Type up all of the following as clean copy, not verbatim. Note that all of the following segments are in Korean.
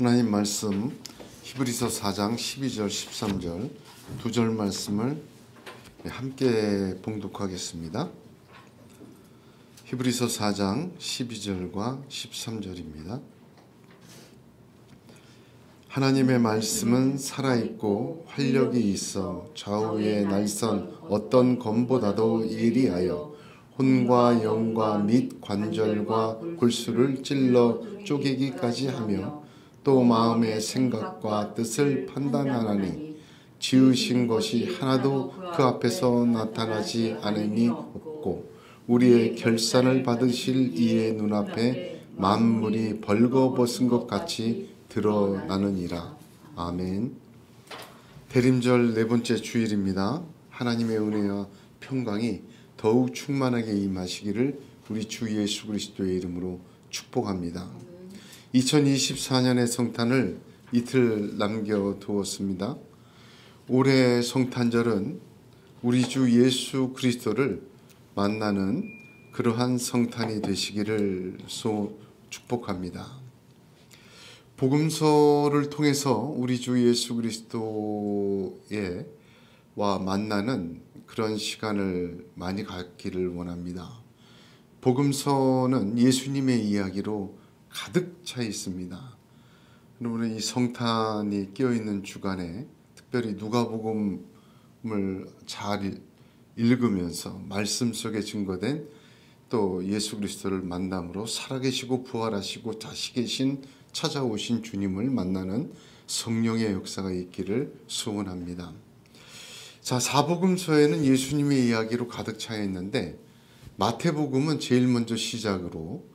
하나님 말씀 히브리서 4장 12절 13절 두 절 말씀을 함께 봉독하겠습니다. 히브리서 4장 12절과 13절입니다. 하나님의 말씀은 살아있고 활력이 있어 좌우의 날선 어떤 검보다도 예리하여 혼과 영과 및 관절과 골수를 찔러 쪼개기까지 하며 또 마음의 생각과 뜻을 판단하나니 지으신 것이 하나도 그 앞에서 나타나지 않음이 없고 우리의 결산을 받으실 이의 눈앞에 만물이 벌거벗은 것 같이 드러나느니라. 아멘. 대림절 네 번째 주일입니다. 하나님의 은혜와 평강이 더욱 충만하게 임하시기를 우리 주 예수 그리스도의 이름으로 축복합니다. 2024년의 성탄을 이틀 남겨두었습니다. 올해 성탄절은 우리 주 예수 그리스도를 만나는 그러한 성탄이 되시기를 축복합니다. 복음서를 통해서 우리 주 예수 그리스도와 만나는 그런 시간을 많이 갖기를 원합니다. 복음서는 예수님의 이야기로 가득 차 있습니다. 여러분은 이 성탄이 끼어있는 주간에 특별히 누가복음을 잘 읽으면서 말씀 속에 증거된 또 예수 그리스도를 만남으로 살아계시고 부활하시고 다시 계신 찾아오신 주님을 만나는 성령의 역사가 있기를 소원합니다. 자, 사복음서에는 예수님의 이야기로 가득 차 있는데 마태복음은 제일 먼저 시작으로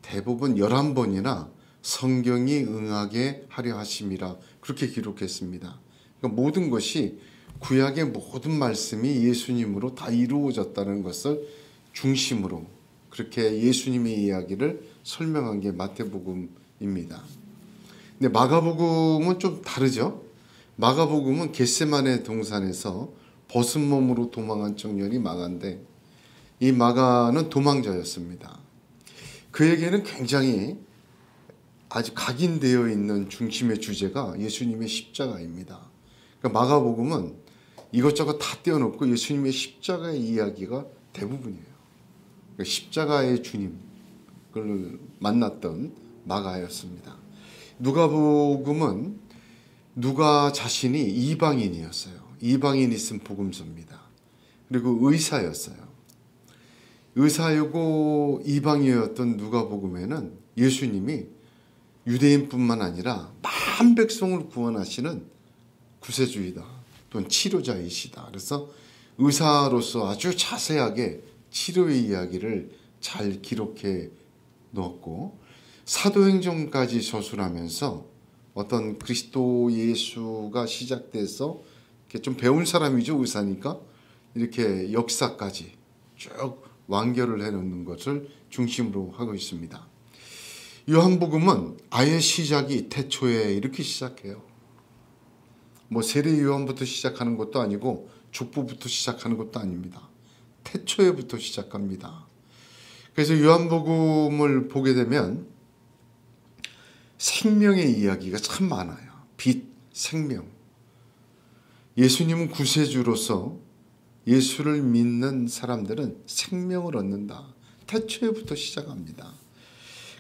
대부분 11번이나 성경이 응하게 하려 하심이라 그렇게 기록했습니다. 그러니까 모든 것이 구약의 모든 말씀이 예수님으로 다 이루어졌다는 것을 중심으로 그렇게 예수님의 이야기를 설명한 게 마태복음입니다. 근데 마가복음은 좀 다르죠. 마가복음은 겟세마네 동산에서 벗은 몸으로 도망한 청년이 마가인데 이 마가는 도망자였습니다. 그에게는 굉장히 아주 각인되어 있는 중심의 주제가 예수님의 십자가입니다. 그러니까 마가복음은 이것저것 다 떼어놓고 예수님의 십자가의 이야기가 대부분이에요. 그러니까 십자가의 주님을 만났던 마가였습니다. 누가복음은 누가 자신이 이방인이었어요. 이방인이 쓴 복음서입니다. 그리고 의사였어요. 의사이고 이방인이었던 누가복음에는 예수님이 유대인뿐만 아니라 만 백성을 구원하시는 구세주이다 또는 치료자이시다. 그래서 의사로서 아주 자세하게 치료의 이야기를 잘 기록해 놓았고 사도행전까지 저술하면서 어떤 그리스도 예수가 시작돼서 이렇게 좀 배운 사람이죠. 의사니까 이렇게 역사까지 쭉 완결을 해놓는 것을 중심으로 하고 있습니다. 요한복음은 아예 시작이 태초에 이렇게 시작해요. 뭐 세례 요한부터 시작하는 것도 아니고 족보부터 시작하는 것도 아닙니다. 태초에부터 시작합니다. 그래서 요한복음을 보게 되면 생명의 이야기가 참 많아요. 빛, 생명. 예수님은 구세주로서 예수를 믿는 사람들은 생명을 얻는다. 태초에부터 시작합니다.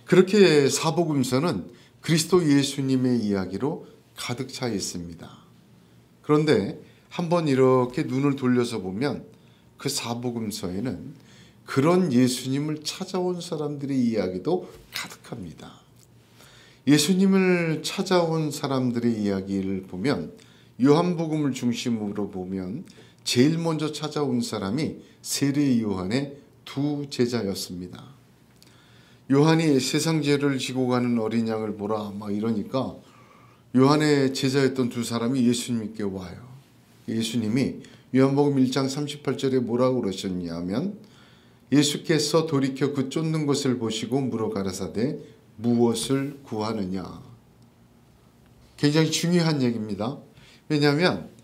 그렇게 사복음서는 그리스도 예수님의 이야기로 가득 차 있습니다. 그런데 한번 이렇게 눈을 돌려서 보면 그 사복음서에는 그런 예수님을 찾아온 사람들의 이야기도 가득합니다. 예수님을 찾아온 사람들의 이야기를 보면 요한복음을 중심으로 보면 제일 먼저 찾아온 사람이 세례 요한의 두 제자였습니다. 요한이 세상 죄를 지고 가는 어린 양을 보라 막 이러니까 요한의 제자였던 두 사람이 예수님께 와요. 예수님이 요한복음 1장 38절에 뭐라고 그러셨냐면 예수께서 돌이켜 그 쫓는 것을 보시고 물어 가라사대 무엇을 구하느냐. 굉장히 중요한 얘기입니다. 왜냐하면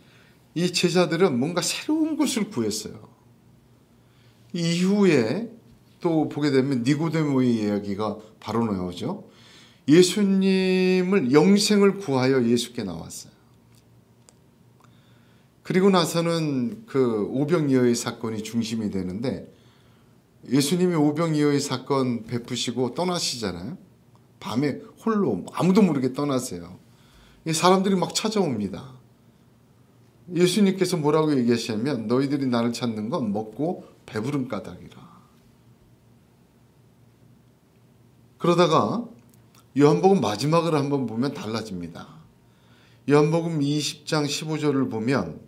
이 제자들은 뭔가 새로운 것을 구했어요. 이후에 또 보게 되면 니고데모의 이야기가 바로 나오죠. 예수님을 영생을 구하여 예수께 나왔어요. 그리고 나서는 그 오병이어의 사건이 중심이 되는데 예수님이 오병이어의 사건 베푸시고 떠나시잖아요. 밤에 홀로 아무도 모르게 떠나세요. 사람들이 막 찾아옵니다. 예수님께서 뭐라고 얘기하시냐면 너희들이 나를 찾는 건 먹고 배부른 까닭이라. 그러다가 요한복음 마지막을 한번 보면 달라집니다. 요한복음 20장 15절을 보면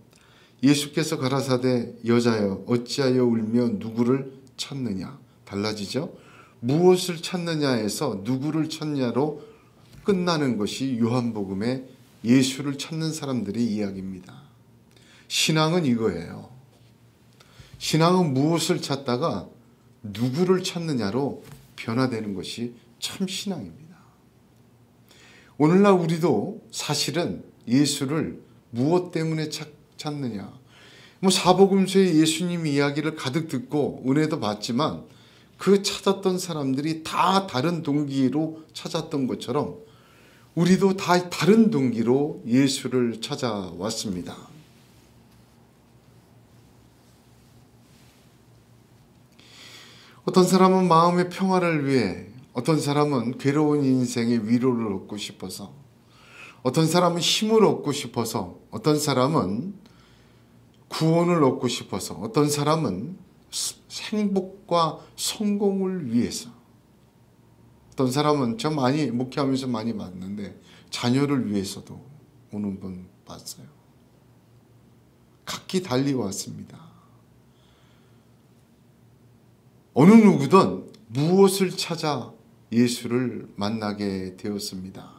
예수께서 가라사대 여자여 어찌하여 울며 누구를 찾느냐. 달라지죠. 무엇을 찾느냐에서 누구를 찾냐로 끝나는 것이 요한복음의 예수를 찾는 사람들의 이야기입니다. 신앙은 이거예요. 신앙은 무엇을 찾다가 누구를 찾느냐로 변화되는 것이 참 신앙입니다. 오늘날 우리도 사실은 예수를 무엇 때문에 찾느냐. 사복음서의 예수님 이야기를 가득 듣고 은혜도 받지만 그 찾았던 사람들이 다 다른 동기로 찾았던 것처럼 우리도 다 다른 동기로 예수를 찾아왔습니다. 어떤 사람은 마음의 평화를 위해, 어떤 사람은 괴로운 인생의 위로를 얻고 싶어서, 어떤 사람은 힘을 얻고 싶어서, 어떤 사람은 구원을 얻고 싶어서, 어떤 사람은 행복과 성공을 위해서, 어떤 사람은 저 많이 목회하면서 많이 봤는데 자녀를 위해서도 오는 분 봤어요. 각기 달리 왔습니다. 어느 누구든 무엇을 찾아 예수를 만나게 되었습니다.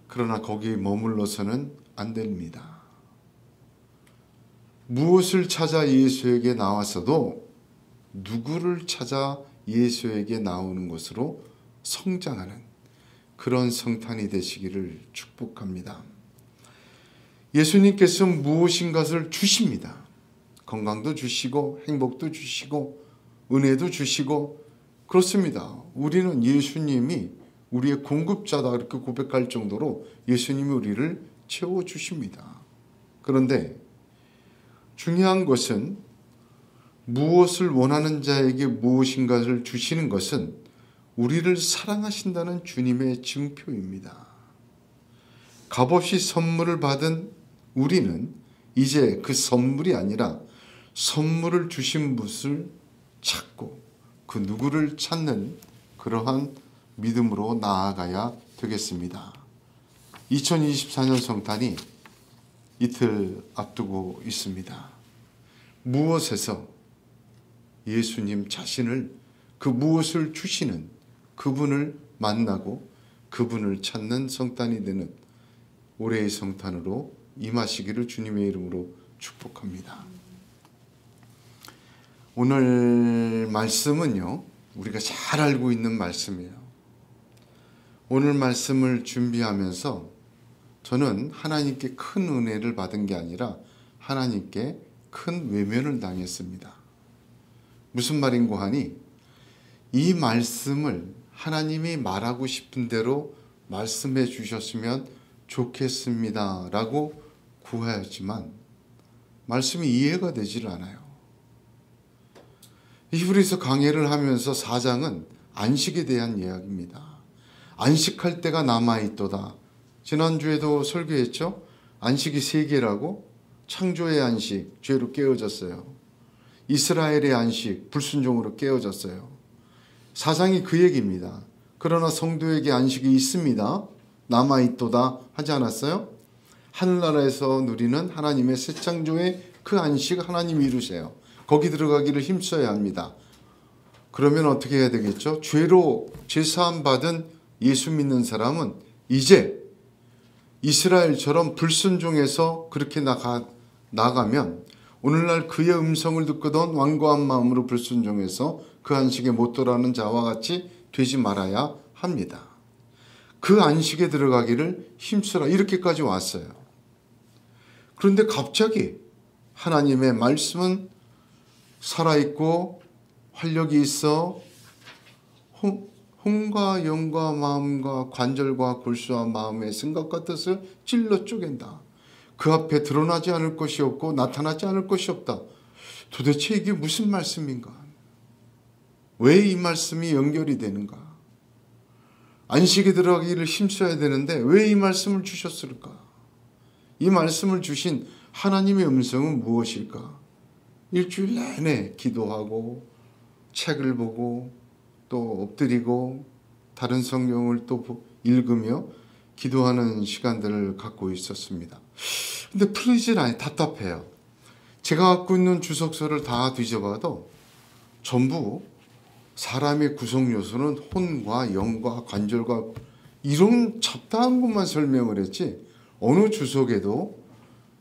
그러나 거기에 머물러서는 안 됩니다. 무엇을 찾아 예수에게 나왔어도 누구를 찾아 예수에게 나오는 것으로 성장하는 그런 성탄이 되시기를 축복합니다. 예수님께서 무엇인가를 주십니다. 건강도 주시고 행복도 주시고 은혜도 주시고 그렇습니다. 우리는 예수님이 우리의 공급자다 이렇게 고백할 정도로 예수님이 우리를 채워주십니다. 그런데 중요한 것은 무엇을 원하는 자에게 무엇인가를 주시는 것은 우리를 사랑하신다는 주님의 증표입니다. 값없이 선물을 받은 우리는 이제 그 선물이 아니라 선물을 주신 분을 찾고 그 누구를 찾는 그러한 믿음으로 나아가야 되겠습니다. 2024년 성탄이 이틀 앞두고 있습니다. 무엇에서 예수님 자신을 그 무엇을 주시는 그분을 만나고 그분을 찾는 성탄이 되는 올해의 성탄으로 임하시기를 주님의 이름으로 축복합니다. 오늘 말씀은요, 우리가 잘 알고 있는 말씀이에요. 오늘 말씀을 준비하면서 저는 하나님께 큰 은혜를 받은 게 아니라 하나님께 큰 외면을 당했습니다. 무슨 말인고 하니 이 말씀을 하나님이 말하고 싶은 대로 말씀해 주셨으면 좋겠습니다 라고 구하였지만 말씀이 이해가 되질 않아요. 히브리서 강해를 하면서 4장은 안식에 대한 이야기입니다. 안식할 때가 남아있도다. 지난주에도 설교했죠. 안식이 3개라고. 창조의 안식, 죄로 깨어졌어요. 이스라엘의 안식, 불순종으로 깨어졌어요. 4장이 그 얘기입니다. 그러나 성도에게 안식이 있습니다. 남아있도다 하지 않았어요? 하늘나라에서 누리는 하나님의 새 창조의 그 안식 하나님이 이루세요. 거기 들어가기를 힘써야 합니다. 그러면 어떻게 해야 되겠죠? 죄로 죄사함 받은 예수 믿는 사람은 이제 이스라엘처럼 불순종해서 그렇게 나가면 오늘날 그의 음성을 듣거든 완고한 마음으로 불순종해서 그 안식에 못 들어가는 자와 같이 되지 말아야 합니다. 그 안식에 들어가기를 힘쓰라 이렇게까지 왔어요. 그런데 갑자기 하나님의 말씀은 살아있고 활력이 있어 혼과 영과 마음과 관절과 골수와 마음의 생각과 뜻을 찔러 쪼갠다. 그 앞에 드러나지 않을 것이 없고 나타나지 않을 것이 없다. 도대체 이게 무슨 말씀인가? 왜 이 말씀이 연결이 되는가? 안식에 들어가기를 힘써야 되는데 왜 이 말씀을 주셨을까? 이 말씀을 주신 하나님의 음성은 무엇일까? 일주일 내내 기도하고 책을 보고 또 엎드리고 다른 성경을 또 읽으며 기도하는 시간들을 갖고 있었습니다. 근데 풀리질 않아요. 답답해요. 제가 갖고 있는 주석서를 다 뒤져봐도 전부 사람의 구성 요소는 혼과 영과 관절과 이런 잡다한 것만 설명을 했지 어느 주석에도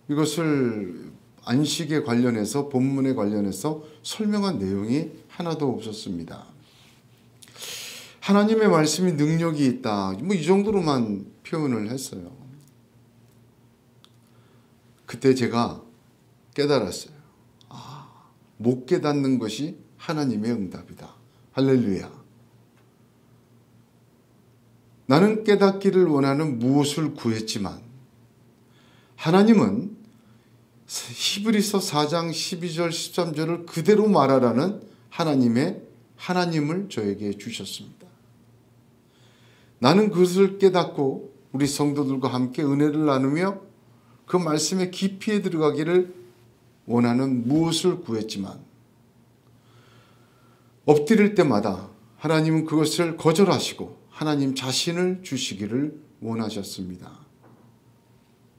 이것을 안식에 관련해서 본문에 관련해서 설명한 내용이 하나도 없었습니다. 하나님의 말씀이 능력이 있다. 뭐 이 정도로만 표현을 했어요. 그때 제가 깨달았어요. 못 깨닫는 것이 하나님의 응답이다. 할렐루야. 나는 깨닫기를 원하는 무엇을 구했지만 하나님은 히브리서 4장 12절 13절을 그대로 말하라는 하나님을 저에게 주셨습니다. 나는 그것을 깨닫고 우리 성도들과 함께 은혜를 나누며 그 말씀의 깊이에 들어가기를 원하는 무엇을 구했지만 엎드릴 때마다 하나님은 그것을 거절하시고 하나님 자신을 주시기를 원하셨습니다.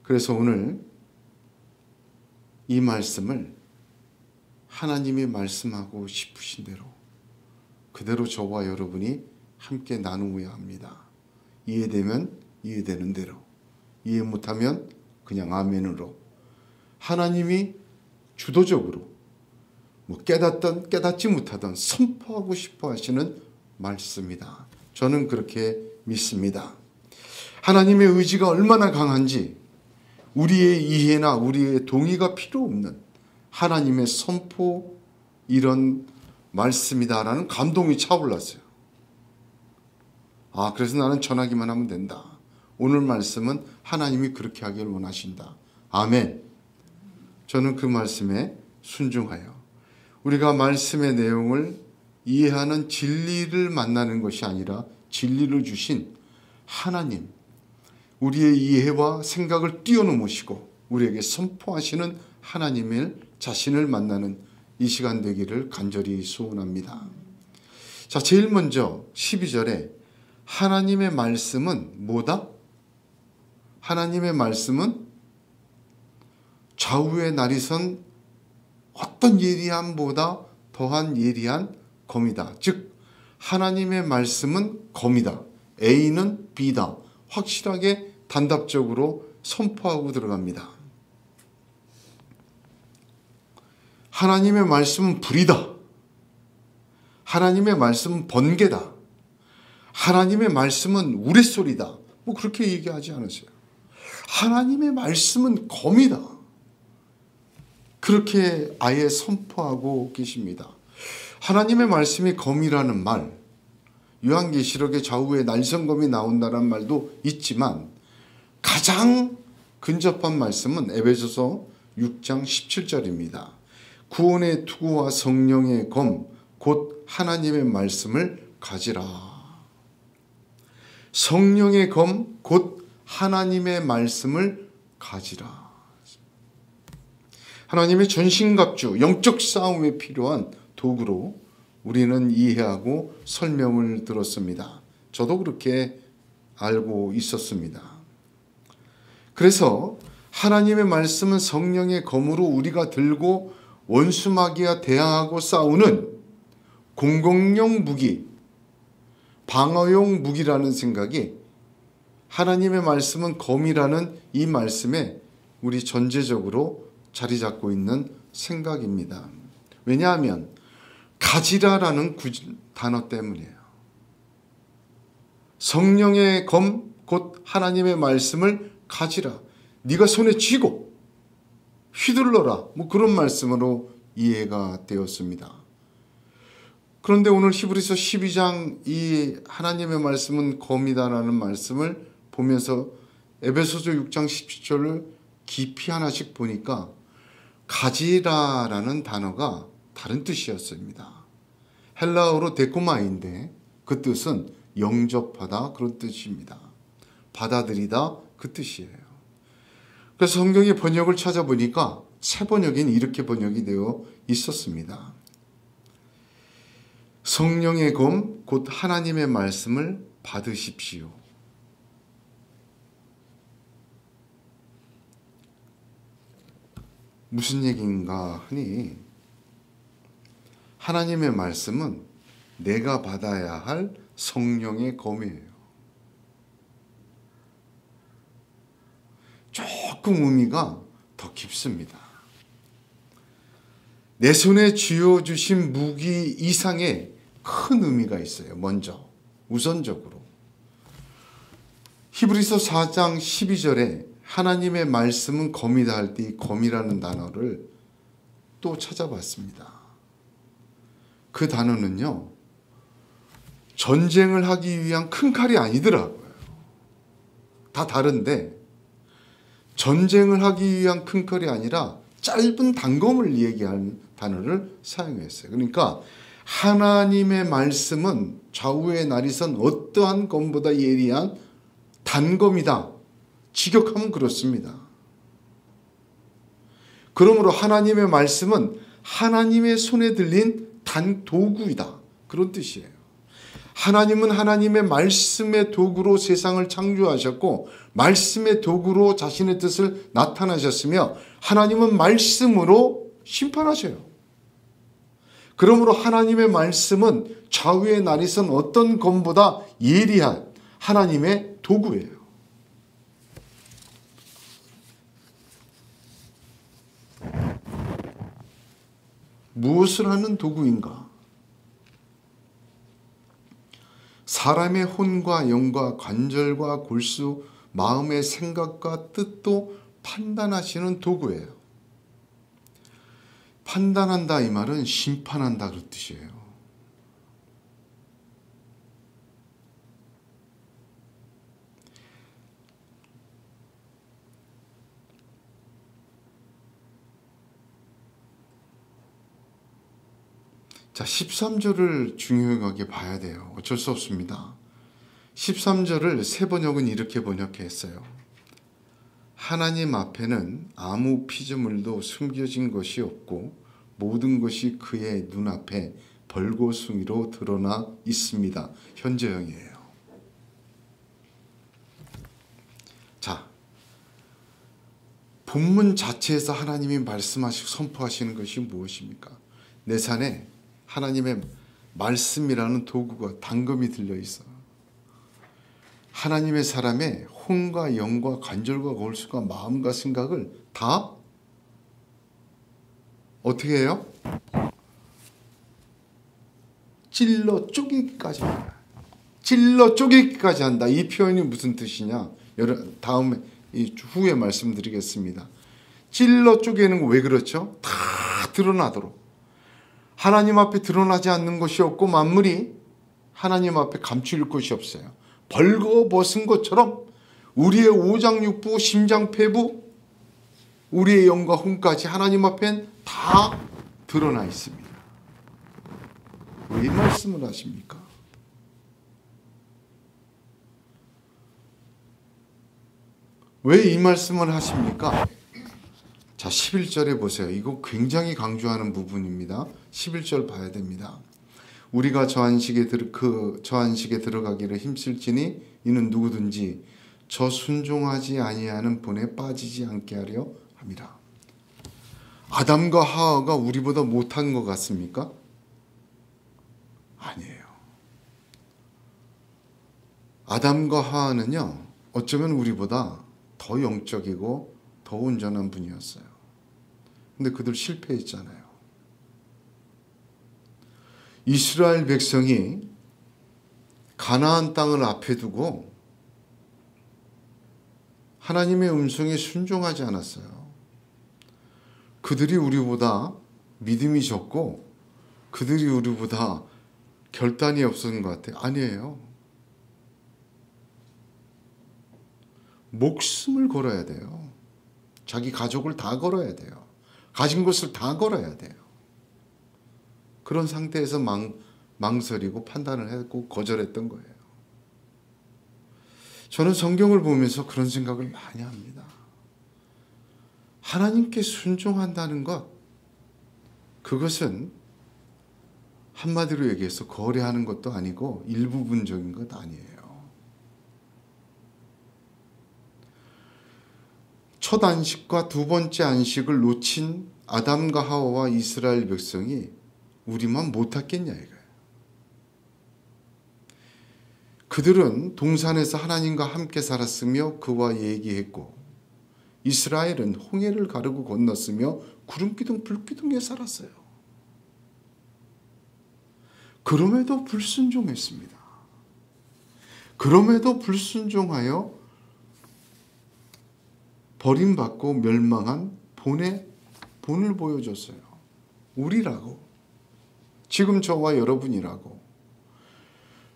그래서 오늘 이 말씀을 하나님이 말씀하고 싶으신 대로 그대로 저와 여러분이 함께 나누어야 합니다. 이해되면 이해되는 대로, 이해 못하면 그냥 아멘으로 하나님이 주도적으로 깨닫든 깨닫지 못하든 선포하고 싶어 하시는 말씀이다. 저는 그렇게 믿습니다. 하나님의 의지가 얼마나 강한지 우리의 이해나 우리의 동의가 필요 없는 하나님의 선포 이런 말씀이다라는 감동이 차올랐어요. 그래서 나는 전하기만 하면 된다. 오늘 말씀은 하나님이 그렇게 하길 원하신다. 아멘. 저는 그 말씀에 순종하여 우리가 말씀의 내용을 이해하는 진리를 만나는 것이 아니라 진리를 주신 하나님, 우리의 이해와 생각을 뛰어넘으시고 우리에게 선포하시는 하나님의 자신을 만나는 이 시간 되기를 간절히 소원합니다. 자, 제일 먼저 12절에 하나님의 말씀은 뭐다? 하나님의 말씀은 좌우의 날이 선 어떤 예리함보다 더한 예리한 검이다. 즉 하나님의 말씀은 검이다. A는 B다. 확실하게 단답적으로 선포하고 들어갑니다. 하나님의 말씀은 불이다. 하나님의 말씀은 번개다. 하나님의 말씀은 우레소리다. 뭐 그렇게 얘기하지 않으세요. 하나님의 말씀은 검이다. 그렇게 아예 선포하고 계십니다. 하나님의 말씀이 검이라는 말, 요한계시록의 좌우에 날성검이 나온다는 말도 있지만 가장 근접한 말씀은 에베소서 6장 17절입니다. 구원의 투구와 성령의 검, 곧 하나님의 말씀을 가지라. 성령의 검, 곧 하나님의 말씀을 가지라. 하나님의 전신갑주, 영적 싸움에 필요한 도구로 우리는 이해하고 설명을 들었습니다. 저도 그렇게 알고 있었습니다. 그래서 하나님의 말씀은 성령의 검으로 우리가 들고 원수마귀와 대항하고 싸우는 공격용 무기, 방어용 무기라는 생각이 하나님의 말씀은 검이라는 이 말씀에 우리 전제적으로 자리 잡고 있는 생각입니다. 왜냐하면 가지라라는 단어 때문이에요. 성령의 검, 곧 하나님의 말씀을 가지라. 네가 손에 쥐고 휘둘러라. 뭐 그런 말씀으로 이해가 되었습니다. 그런데 오늘 히브리서 12장 이 하나님의 말씀은 검이다라는 말씀을 보면서 에베소서 6장 17절을 깊이 하나씩 보니까 가지라라는 단어가 다른 뜻이었습니다. 헬라어로 데코마인데 그 뜻은 영접하다 그런 뜻입니다. 받아들이다 그 뜻이에요. 그래서 성경의 번역을 찾아보니까 새 번역엔 이렇게 번역이 되어 있었습니다. 성령의 검 곧 하나님의 말씀을 받으십시오. 무슨 얘기인가 하니 하나님의 말씀은 내가 받아야 할 성령의 검이에요. 조금 의미가 더 깊습니다. 내 손에 쥐어주신 무기 이상의 큰 의미가 있어요. 먼저 우선적으로 히브리서 4장 12절에 하나님의 말씀은 검이다 할 때 이 검이라는 단어를 또 찾아봤습니다. 그 단어는요, 전쟁을 하기 위한 큰 칼이 아니더라고요. 다 다른데 전쟁을 하기 위한 큰 칼이 아니라 짧은 단검을 얘기하는 단어를 사용했어요. 그러니까 하나님의 말씀은 좌우의 나리선 어떠한 검보다 예리한 단검이다. 직역하면 그렇습니다. 그러므로 하나님의 말씀은 하나님의 손에 들린 단도구이다. 그런 뜻이에요. 하나님은 하나님의 말씀의 도구로 세상을 창조하셨고 말씀의 도구로 자신의 뜻을 나타나셨으며 하나님은 말씀으로 심판하셔요. 그러므로 하나님의 말씀은 좌우의 나리선 어떤 검보다 예리한 하나님의 도구예요. 무엇을 하는 도구인가? 사람의 혼과 영과 관절과 골수, 마음의 생각과 뜻도 판단하시는 도구예요. 판단한다 이 말은 심판한다 그런 뜻이에요. 자, 13절을 중요하게 봐야 돼요. 어쩔 수 없습니다. 13절을 새 번역은 이렇게 번역했어요. 하나님 앞에는 아무 피조물도 숨겨진 것이 없고 모든 것이 그의 눈앞에 벌거숭이로 드러나 있습니다. 현재형이에요. 자, 본문 자체에서 하나님이 말씀하시고 선포하시는 것이 무엇입니까? 내 산에 하나님의 말씀이라는 도구가 단검이 들려있어. 하나님의 사람의 혼과 영과 관절과 골수가 마음과 생각을 다 어떻게 해요? 찔러 쪼개기까지 한다. 찔러 쪼개기까지 한다. 이 표현이 무슨 뜻이냐? 다음에 후에 말씀드리겠습니다. 찔러 쪼개는 거 왜 그렇죠? 다 드러나도록. 하나님 앞에 드러나지 않는 것이 없고 만물이 하나님 앞에 감출 것이 없어요. 벌거벗은 것처럼 우리의 오장육부, 심장폐부, 우리의 영과 혼까지 하나님 앞엔 다 드러나 있습니다. 왜 이 말씀을 하십니까? 왜 이 말씀을 하십니까? 자, 11절에 보세요. 이거 굉장히 강조하는 부분입니다. 11절 봐야 됩니다. 우리가 저 안식에 들어가기를 힘쓸지니 이는 누구든지 저 순종하지 아니하는 본에 빠지지 않게 하려 함이라. 아담과 하와가 우리보다 못한 것 같습니까? 아니에요. 아담과 하와는요, 어쩌면 우리보다 더 영적이고 더 온전한 분이었어요. 근데 그들 실패했잖아요. 이스라엘 백성이 가나안 땅을 앞에 두고 하나님의 음성에 순종하지 않았어요. 그들이 우리보다 믿음이 적고 그들이 우리보다 결단이 없었던 것 같아요. 아니에요. 목숨을 걸어야 돼요. 자기 가족을 다 걸어야 돼요. 가진 것을 다 걸어야 돼요. 그런 상태에서 망설이고 판단을 했고 거절했던 거예요. 저는 성경을 보면서 그런 생각을 많이 합니다. 하나님께 순종한다는 것, 그것은 한마디로 얘기해서 거래하는 것도 아니고 일부분적인 것 아니에요. 첫 안식과 두 번째 안식을 놓친 아담과 하와와 이스라엘 백성이 우리만 못하겠냐 이거예요. 그들은 동산에서 하나님과 함께 살았으며 그와 얘기했고, 이스라엘은 홍해를 가르고 건넜으며 구름기둥 불기둥에 살았어요. 그럼에도 불순종했습니다. 그럼에도 불순종하여 버림받고 멸망한 본을 보여줬어요. 우리라고. 지금 저와 여러분이라고.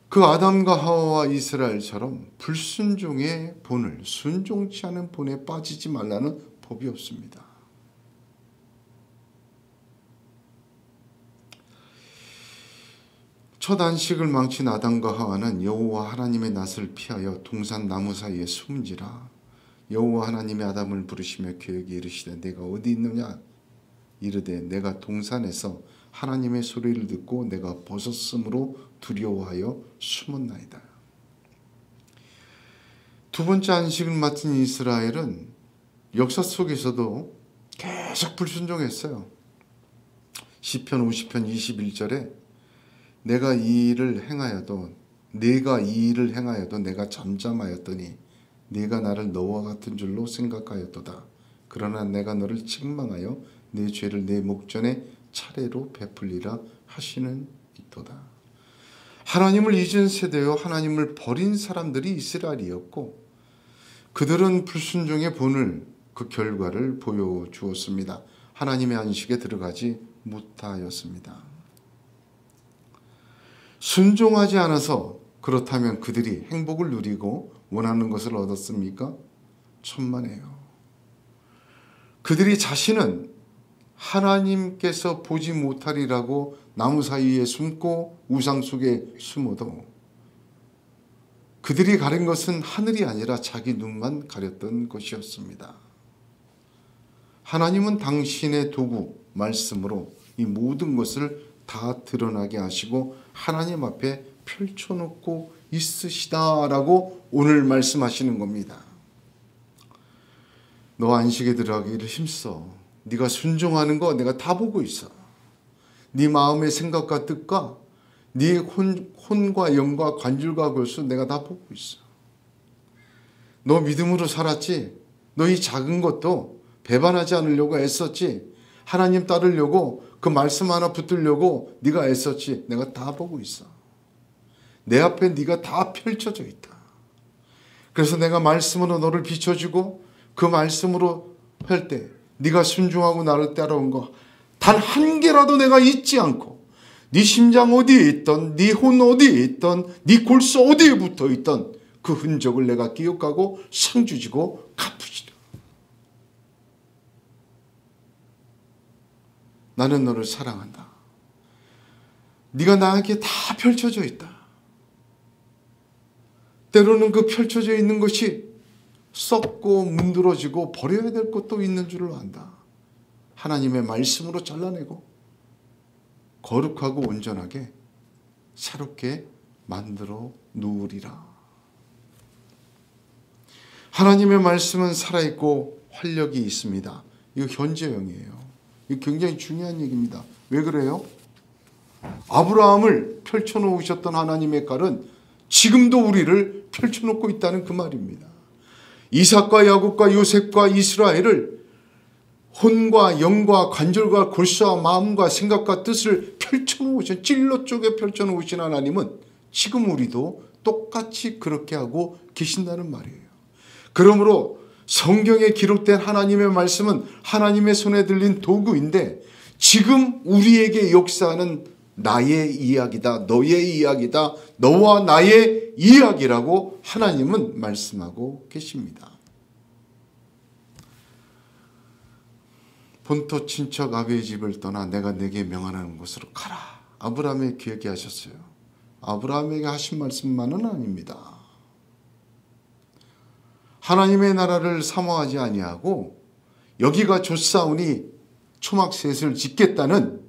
그 아담과 하와와 이스라엘처럼 불순종의 본을, 순종치 않은 본에 빠지지 말라는 법이 없습니다. 첫 안식을 망친 아담과 하와는 여호와 하나님의 낯을 피하여 동산 나무 사이에 숨은지라. 여호와 하나님이 아담을 부르시며 그에게 이르시되 내가 어디 있느냐? 이르되 내가 동산에서 하나님의 소리를 듣고 내가 벗었으므로 두려워하여 숨었나이다. 두 번째 안식을 맡은 이스라엘은 역사 속에서도 계속 불순종했어요. 시편 50편 21절에 내가 이 일을 행하여도 내가 잠잠하였더니 네가 나를 너와 같은 줄로 생각하였도다. 그러나 내가 너를 책망하여 내 죄를 내 목전에 차례로 베풀리라 하시는 이도다. 하나님을 잊은 세대요, 하나님을 버린 사람들이 이스라엘이었고, 그들은 불순종의 본을, 그 결과를 보여주었습니다. 하나님의 안식에 들어가지 못하였습니다. 순종하지 않아서 그렇다면 그들이 행복을 누리고 원하는 것을 얻었습니까? 천만에요. 그들이 자신은 하나님께서 보지 못하리라고 나무 사이에 숨고 우상 속에 숨어도 그들이 가린 것은 하늘이 아니라 자기 눈만 가렸던 것이었습니다. 하나님은 당신의 도구, 말씀으로 이 모든 것을 다 드러나게 하시고 하나님 앞에 펼쳐놓고 있으시다라고 오늘 말씀하시는 겁니다. 너 안식에 들어가기를 힘써. 네가 순종하는 거 내가 다 보고 있어. 네 마음의 생각과 뜻과 네 혼과 영과 관절과 골수 내가 다 보고 있어. 너 믿음으로 살았지? 너 이 작은 것도 배반하지 않으려고 애썼지? 하나님 따르려고 그 말씀 하나 붙들려고 네가 애썼지? 내가 다 보고 있어. 내 앞에 네가 다 펼쳐져 있다. 그래서 내가 말씀으로 너를 비춰주고 그 말씀으로 할 때 네가 순종하고 나를 따라온 거 단 한 개라도 내가 잊지 않고 네 심장 어디에 있던, 네 혼 어디에 있던, 네 골수 어디에 붙어 있던 그 흔적을 내가 기억하고 상주지고 갚으시라. 나는 너를 사랑한다. 네가 나에게 다 펼쳐져 있다. 때로는 그 펼쳐져 있는 것이 썩고 문드러지고 버려야 될 것도 있는 줄을 안다. 하나님의 말씀으로 잘라내고 거룩하고 온전하게 새롭게 만들어 놓으리라. 하나님의 말씀은 살아있고 활력이 있습니다. 이거 현재형이에요. 이거 굉장히 중요한 얘기입니다. 왜 그래요? 아브라함을 펼쳐놓으셨던 하나님의 칼은 지금도 우리를 펼쳐놓고 있다는 그 말입니다. 이삭과 야곱과 요셉과 이스라엘을 혼과 영과 관절과 골수와 마음과 생각과 뜻을 펼쳐놓으신, 찔러 쪽에 펼쳐놓으신 하나님은 지금 우리도 똑같이 그렇게 하고 계신다는 말이에요. 그러므로 성경에 기록된 하나님의 말씀은 하나님의 손에 들린 도구인데 지금 우리에게 역사하는 나의 이야기다, 너의 이야기다, 너와 나의 이야기라고 하나님은 말씀하고 계십니다. 본토 친척 아비의 집을 떠나 내가 네게 명하는 곳으로 가라. 아브라함에게 하셨어요. 아브라함에게 하신 말씀만은 아닙니다. 하나님의 나라를 사모하지 아니하고 여기가 좋사오니 초막셋을 짓겠다는,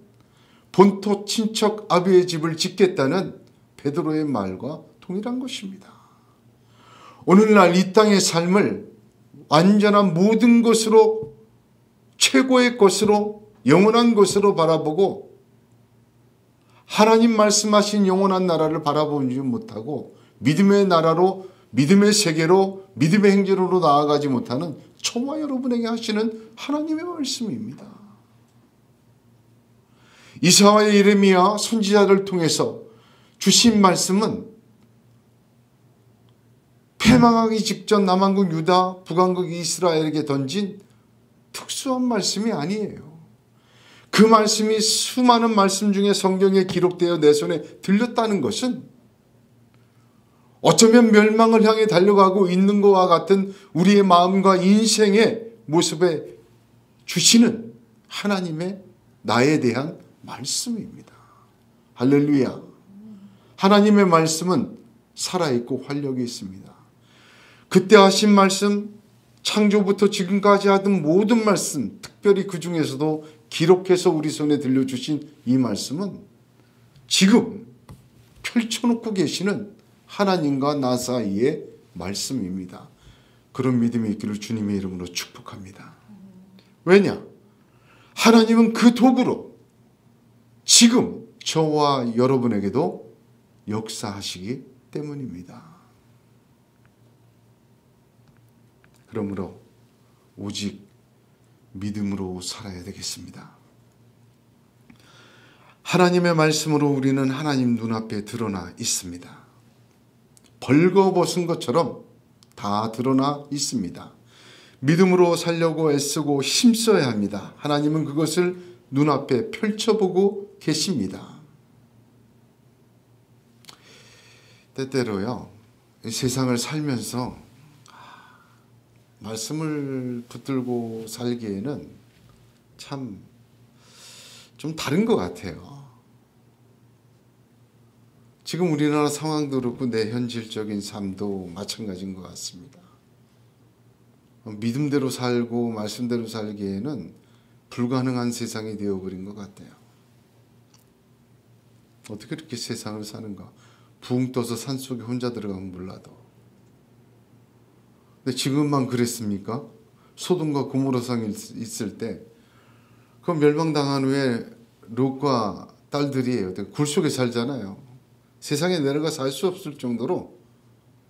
본토 친척 아비의 집을 짓겠다는 베드로의 말과 동일한 것입니다. 오늘날 이 땅의 삶을 완전한 모든 것으로, 최고의 것으로, 영원한 것으로 바라보고 하나님 말씀하신 영원한 나라를 바라보지 못하고 믿음의 나라로, 믿음의 세계로, 믿음의 행진으로 나아가지 못하는 저와 여러분에게 하시는 하나님의 말씀입니다. 이사야와 예레미야 선지자를 통해서 주신 말씀은 패망하기 직전 남한국 유다, 북한국 이스라엘에게 던진 특수한 말씀이 아니에요. 그 말씀이 수많은 말씀 중에 성경에 기록되어 내 손에 들렸다는 것은 어쩌면 멸망을 향해 달려가고 있는 것과 같은 우리의 마음과 인생의 모습에 주시는 하나님의 나에 대한 말씀입니다. 할렐루야. 하나님의 말씀은 살아있고 활력이 있습니다. 그때 하신 말씀, 창조부터 지금까지 하던 모든 말씀, 특별히 그 중에서도 기록해서 우리 손에 들려주신 이 말씀은 지금 펼쳐놓고 계시는 하나님과 나 사이의 말씀입니다. 그런 믿음이 있기를 주님의 이름으로 축복합니다. 왜냐? 하나님은 그 도구로 지금 저와 여러분에게도 역사하시기 때문입니다. 그러므로 오직 믿음으로 살아야 되겠습니다. 하나님의 말씀으로 우리는 하나님 눈앞에 드러나 있습니다. 벌거벗은 것처럼 다 드러나 있습니다. 믿음으로 살려고 애쓰고 힘써야 합니다. 하나님은 그것을 눈앞에 펼쳐보고 계십니다. 때때로요, 세상을 살면서 말씀을 붙들고 살기에는 참 좀 다른 것 같아요. 지금 우리나라 상황도 그렇고 내 현실적인 삶도 마찬가지인 것 같습니다. 믿음대로 살고 말씀대로 살기에는 불가능한 세상이 되어버린 것 같아요. 어떻게 그렇게 세상을 사는가? 붕 떠서 산속에 혼자 들어가면 몰라도. 근데 지금만 그랬습니까? 소돔과 고모라상이 있을 때 그 멸망당한 후에 롯과 딸들이 굴 속에 살잖아요. 세상에 내려가 살 수 없을 정도로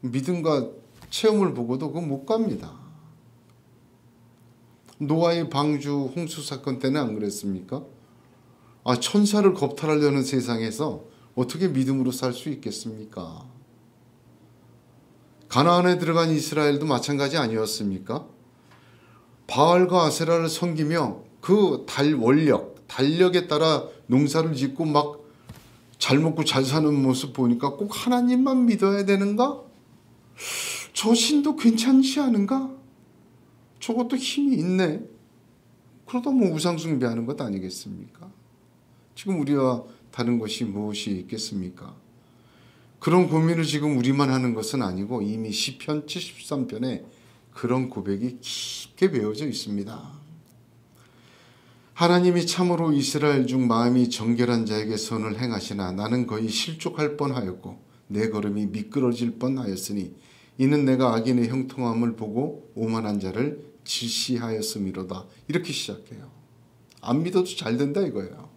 믿음과 체험을 보고도 그거 못 갑니다. 노아의 방주 홍수 사건 때는 안 그랬습니까? 천사를 겁탈하려는 세상에서 어떻게 믿음으로 살 수 있겠습니까? 가나안에 들어간 이스라엘도 마찬가지 아니었습니까? 바알과 아세라를 섬기며 그 달력에 따라 농사를 짓고 막 잘 먹고 잘 사는 모습 보니까 꼭 하나님만 믿어야 되는가? 저 신도 괜찮지 않은가? 저것도 힘이 있네. 그러다 우상 숭배하는 것 아니겠습니까? 지금 우리와 다른 것이 무엇이 있겠습니까? 그런 고민을 지금 우리만 하는 것은 아니고 이미 시편 73편에 그런 고백이 깊게 배어져 있습니다. 하나님이 참으로 이스라엘 중 마음이 정결한 자에게 선을 행하시나 나는 거의 실족할 뻔하였고 내 걸음이 미끄러질 뻔하였으니 이는 내가 악인의 형통함을 보고 오만한 자를 질시하였음이로다. 이렇게 시작해요. 안 믿어도 잘 된다 이거예요.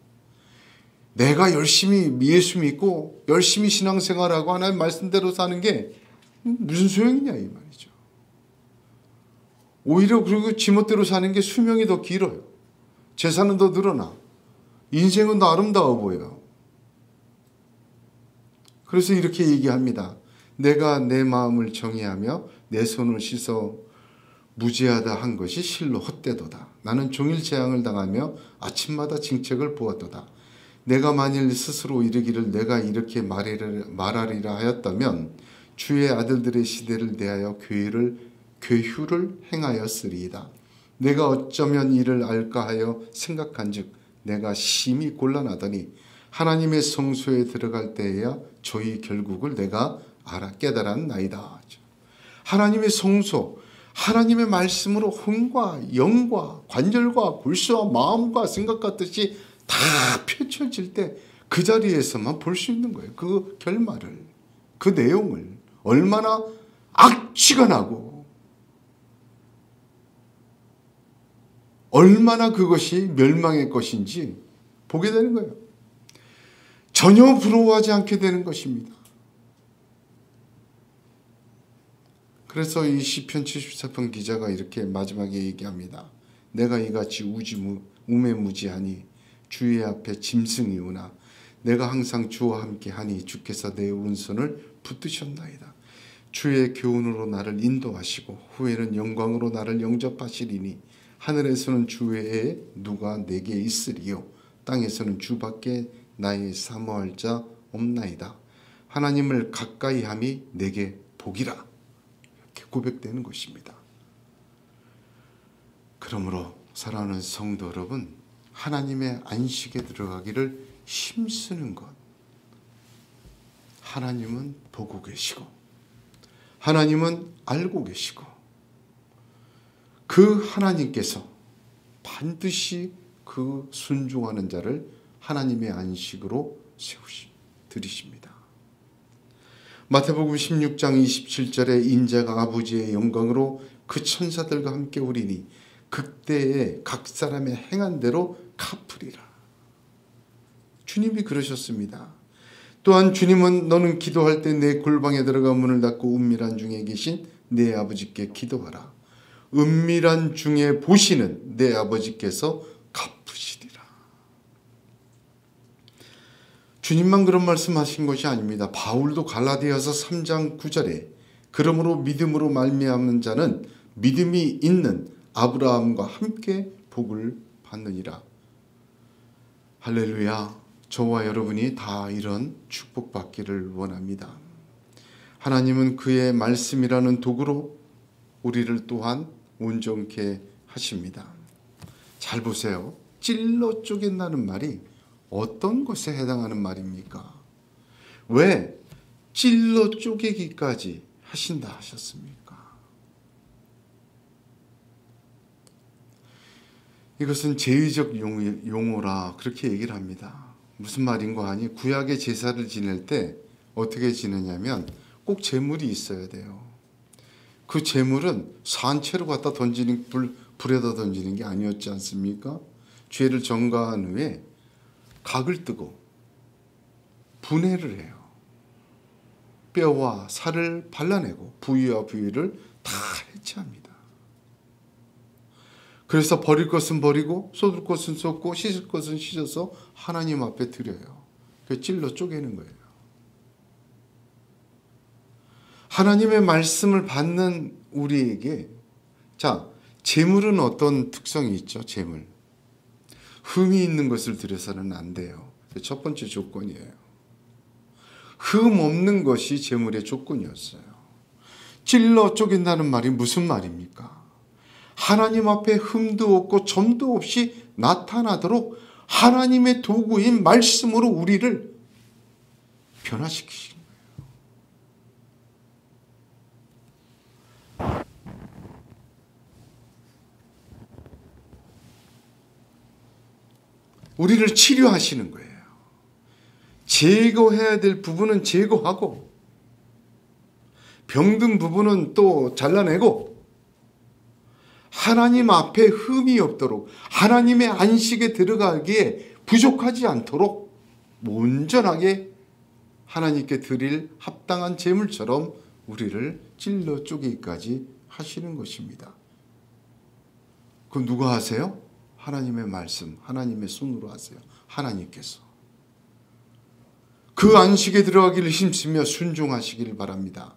내가 열심히 예수 믿고 열심히 신앙생활하고 하나님 말씀대로 사는 게 무슨 소용이냐 이 말이죠. 오히려 그리고 지멋대로 사는 게 수명이 더 길어요. 재산은 더 늘어나. 인생은 더 아름다워 보여요. 그래서 이렇게 얘기합니다. 내가 내 마음을 정의하며 내 손을 씻어 무죄하다 한 것이 실로 헛되도다. 나는 종일 재앙을 당하며 아침마다 징책을 보았도다. 내가 만일 스스로 이르기를 내가 이렇게 말하리라 하였다면 주의 아들들의 시대를 대하여 괴휴를 행하였으리이다. 내가 어쩌면 이를 알까 하여 생각한즉 내가 심히 곤란하더니 하나님의 성소에 들어갈 때에야 저희 결국을 내가 깨달았나이다. 하나님의 성소, 하나님의 말씀으로 혼과 영과 관절과 골수와 마음과 생각 같듯이 다 펼쳐질 때 그 자리에서만 볼 수 있는 거예요. 그 결말을, 그 내용을 얼마나 악취가 나고 얼마나 그것이 멸망의 것인지 보게 되는 거예요. 전혀 부러워하지 않게 되는 것입니다. 그래서 이 시편 74편 기자가 이렇게 마지막에 얘기합니다. 내가 이같이 우매무지하니 주의 앞에 짐승이오나 내가 항상 주와 함께하니 주께서 내 오른손을 붙드셨나이다. 주의 교훈으로 나를 인도하시고 후에는 영광으로 나를 영접하시리니 하늘에서는 주 외에 누가 내게 있으리요 땅에서는 주밖에 나의 사모할 자 없나이다. 하나님을 가까이 함이 내게 복이라. 이렇게 고백되는 것입니다. 그러므로 사랑하는 성도 여러분, 하나님의 안식에 들어가기를 힘쓰는 것. 하나님은 보고 계시고 하나님은 알고 계시고 그 하나님께서 반드시 그 순종하는 자를 하나님의 안식으로 들이십니다. 마태복음 16장 27절에 인자가 아버지의 영광으로 그 천사들과 함께 오리니 그때에 각 사람의 행한 대로 갚으리라. 주님이 그러셨습니다. 또한 주님은 너는 기도할 때 내 골방에 들어가 문을 닫고 은밀한 중에 계신 내 아버지께 기도하라. 은밀한 중에 보시는 내 아버지께서 갚으시리라. 주님만 그런 말씀하신 것이 아닙니다. 바울도 갈라디아서 3장 9절에 그러므로 믿음으로 말미암는 자는 믿음이 있는 아브라함과 함께 복을 받느니라. 할렐루야. 저와 여러분이 다 이런 축복받기를 원합니다. 하나님은 그의 말씀이라는 도구로 우리를 또한 온전케 하십니다. 잘 보세요. 찔러 쪼갠다는 말이 어떤 것에 해당하는 말입니까? 왜 찔러 쪼개기까지 하신다 하셨습니까? 이것은 제의적 용어라 그렇게 얘기를 합니다. 무슨 말인가 하니 구약의 제사를 지낼 때 어떻게 지내냐면 꼭 제물이 있어야 돼요. 그 제물은 산채로 갖다 던지는 불에다 던지는 게 아니었지 않습니까? 죄를 전가한 후에 각을 뜨고 분해를 해요. 뼈와 살을 발라내고 부위와 부위를 다 해체합니다. 그래서 버릴 것은 버리고 쏟을 것은 쏟고 씻을 것은 씻어서 하나님 앞에 드려요. 그 찔러 쪼개는 거예요. 하나님의 말씀을 받는 우리에게 제물은 어떤 특성이 있죠? 제물. 흠이 있는 것을 드려서는 안 돼요. 첫 번째 조건이에요. 흠 없는 것이 제물의 조건이었어요. 찔러 쪼갠다는 말이 무슨 말입니까? 하나님 앞에 흠도 없고 점도 없이 나타나도록 하나님의 도구인 말씀으로 우리를 변화시키시는 거예요. 우리를 치료하시는 거예요. 제거해야 될 부분은 제거하고 병든 부분은 또 잘라내고 하나님 앞에 흠이 없도록 하나님의 안식에 들어가기에 부족하지 않도록 온전하게 하나님께 드릴 합당한 제물처럼 우리를 찔러 쪼개기까지 하시는 것입니다. 그럼 누가 하세요? 하나님의 말씀, 하나님의 손으로 하세요. 하나님께서. 그 안식에 들어가기를 힘쓰며 순종하시기를 바랍니다.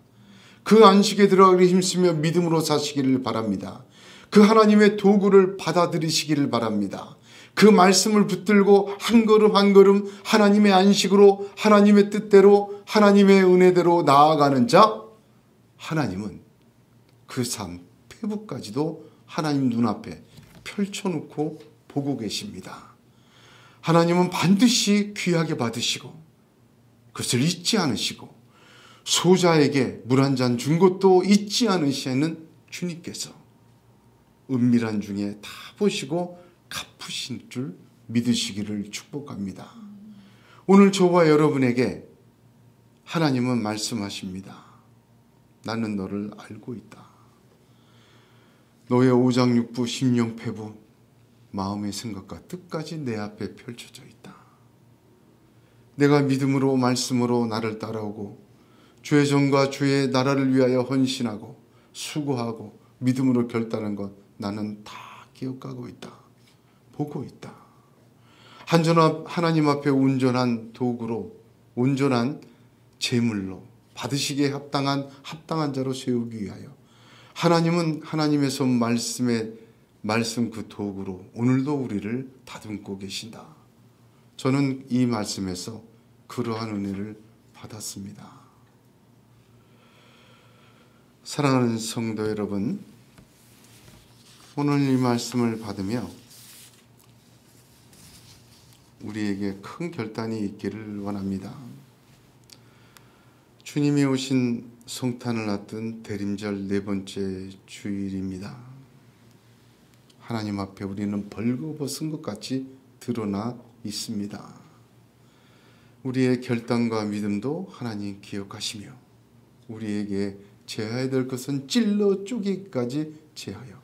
그 안식에 들어가기를 힘쓰며 믿음으로 사시기를 바랍니다. 그 하나님의 도구를 받아들이시기를 바랍니다. 그 말씀을 붙들고 한 걸음 한 걸음 하나님의 안식으로, 하나님의 뜻대로, 하나님의 은혜대로 나아가는 자, 하나님은 그 삶 페북까지도 하나님 눈앞에 펼쳐놓고 보고 계십니다. 하나님은 반드시 귀하게 받으시고 그것을 잊지 않으시고 소자에게 물 한 잔 준 것도 잊지 않으시는 주님께서 은밀한 중에 다 보시고 갚으신 줄 믿으시기를 축복합니다. 오늘 저와 여러분에게 하나님은 말씀하십니다. 나는 너를 알고 있다. 너의 오장육부 심령폐부 마음의 생각과 뜻까지 내 앞에 펼쳐져 있다. 내가 믿음으로 말씀으로 나를 따라오고 주의 정과 주의 나라를 위하여 헌신하고 수고하고 믿음으로 결단한 것 나는 다 기억하고 있다. 보고 있다. 하나님 앞에 온전한 도구로 온전한 제물로 받으시기에 합당한 자로 세우기 위하여 하나님은 하나님의 손 말씀 그 도구로 오늘도 우리를 다듬고 계신다. 저는 이 말씀에서 그러한 은혜를 받았습니다. 사랑하는 성도 여러분, 오늘 이 말씀을 받으며 우리에게 큰 결단이 있기를 원합니다. 주님이 오신 성탄을 앞둔 대림절 네 번째 주일입니다. 하나님 앞에 우리는 벌거벗은 것 같이 드러나 있습니다. 우리의 결단과 믿음도 하나님 기억하시며 우리에게 제하야 될 것은 찔러 쪼개기까지 제하여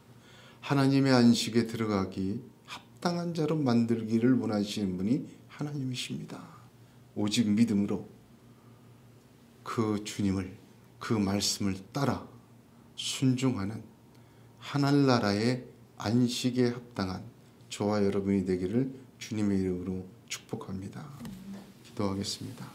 하나님의 안식에 들어가기 합당한 자로 만들기를 원하시는 분이 하나님이십니다. 오직 믿음으로 그 주님을, 그 말씀을 따라 순종하는 하늘나라의 안식에 합당한 저와 여러분이 되기를 주님의 이름으로 축복합니다. 기도하겠습니다.